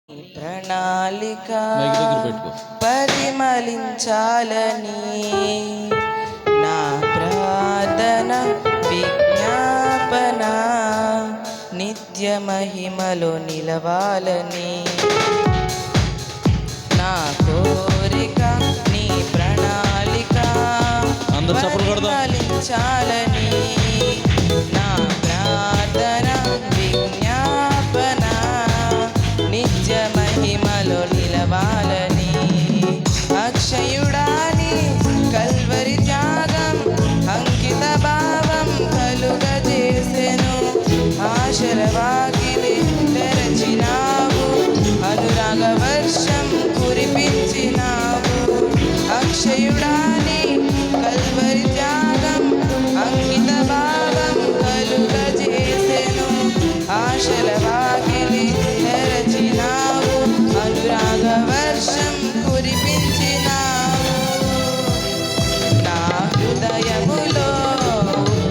ప్రణాళిక పరిమళించాలని నా ప్రార్థన విజ్ఞాపన నిత్య మహిమలో నిలవాలని నా కోరిక నీ ప్రణాళిక పరిమళించాలని నా ప్రార్థన విజ్ఞాపన నిత్య మహిమలో నిలవాలని అక్షయుడాని కల్వరి త్యాగం అంకిత భావం కలుగజేసెను ఆశల వాకిలి తెరచినావు అనురాగ వర్షం కురిపించినావు అక్షయుడాని కల్వరి త్యాగం అంకిత భావం కలుగజేసెను ఆశల వాకిలి తెరచినావు అనురాగ వర్షం కురిపించినావు నా హృదయములో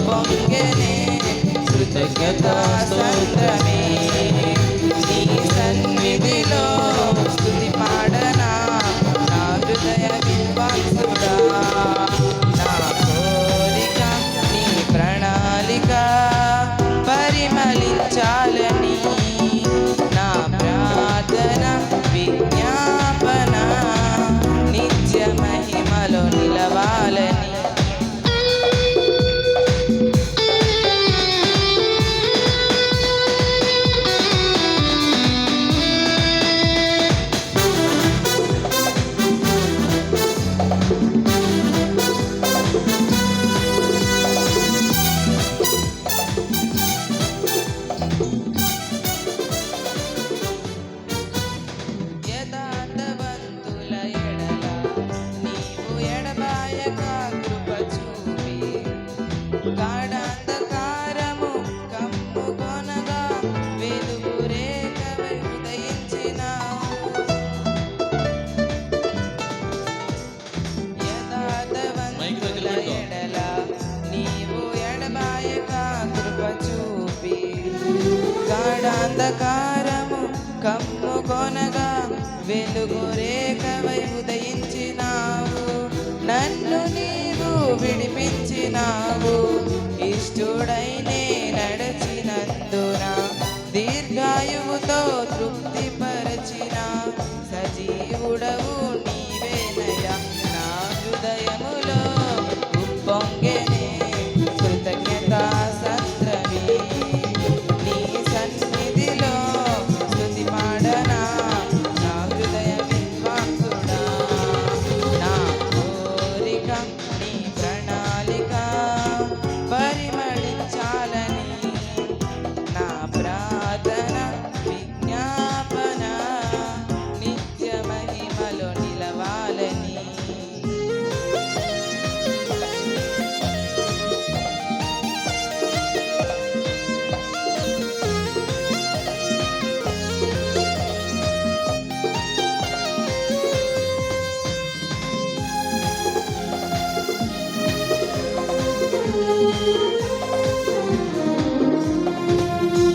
పొంగెనే కృతజ్ఞతా సంద్రమే నీ సన్నిధిలో స్తుతి పాడనా నా హృదయ విద్వాంసుడా నా కోరిక నీ ప్రణాళిక పరిమళించాలని నా ప్రార్థన విజ్ఞాపన నిత్య మహిమలో నిలవాలని యథార్థవంతుల ఎడల నీవు ఎడబాయక కృప చూపి గాఢాంధకారము కమ్ముకొనగా వెలుగు రేఖవై ఉదయించినావు యథార్థవంతుల ఎడల నీవు ఎడబాయక కృప చూపి గాఢాంధకారము కమ్ముకొనగా వెలుగు రేఖవై ఉదయించినావు నన్ను నీవు విడిపించినావు ఇష్టుడైనే నడచినందున దీర్ఘాయువుతో తృప్తిపరచిన సజీవుడవు నీవేనయ్యా నా హృదయములో ఉప్పొంగెనే కృతజ్ఞతా సంద్రమే నీ సన్నిధిలో స్తుతి పాడనా నా హృదయ విద్వాంసుడా నా కోరిక నీ ప్రణాళిక పరిమళించాలని నా ప్రార్థన విజ్ఞాపన నిత్య మహిమలో నిలవాలని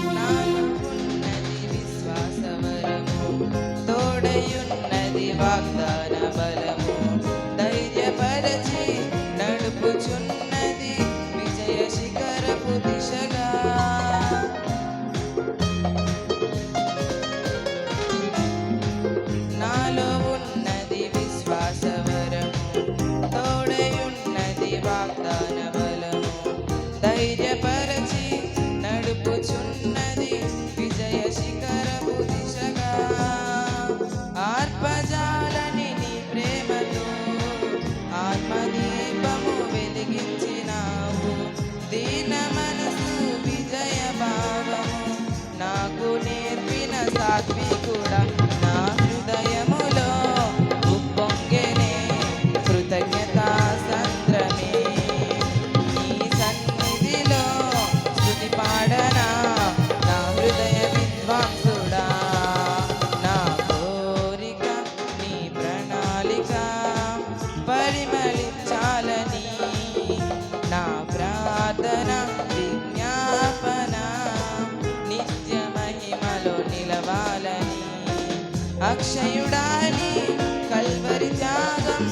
నాలో ఉన్నది విశ్వాసవరము తోడయున్నది వాగ్దాన బలము ధైర్యపరచి నడుపుచున్నది విజయ శిఖరపు దిశగా నాలో ఉన్నది విశ్వాసవరము తోడయున్నది వాగ్దాన బలము ధైర్యపరచి నడుపుచున్నది విజయ శిఖరపు దిశగా ఆర్పజాలని నీ ప్రేమతో ఆత్మదీపము వెలిగించినావు దీన మనసు విజయ భావము నాకు నేర్పిన సాత్వికుడా నా హృదయములో ఉప్పొంగెనే కృతజ్ఞతా సంద్రమే నీ సన్నిధిలో స్తుతి పాడనా నా హృదయ విద్వాంసుడా నా కోరిక నీ ప్రణాళిక పరిమళించాలని నా ప్రార్థన విజ్ఞాపన నిత్య మహిమలో నిలవాలని అక్షయుడాని కల్వరి త్యాగం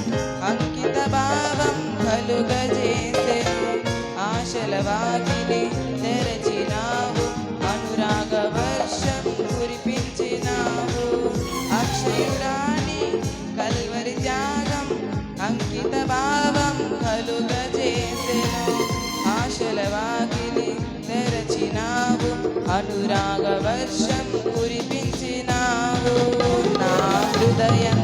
అంకిత భావం కలుగజేసెను. ఆశల వాకిలి తెరచినావు, అనురాగ వర్షం కురిపించినావు. అక్షయుడాని కల్వరి త్యాగం అంకిత భావం కలుగజేసెను. ఆశల వాకిలి తెరచినావు, అనురాగ వర్షం కురిపించినావు. నా హృదయం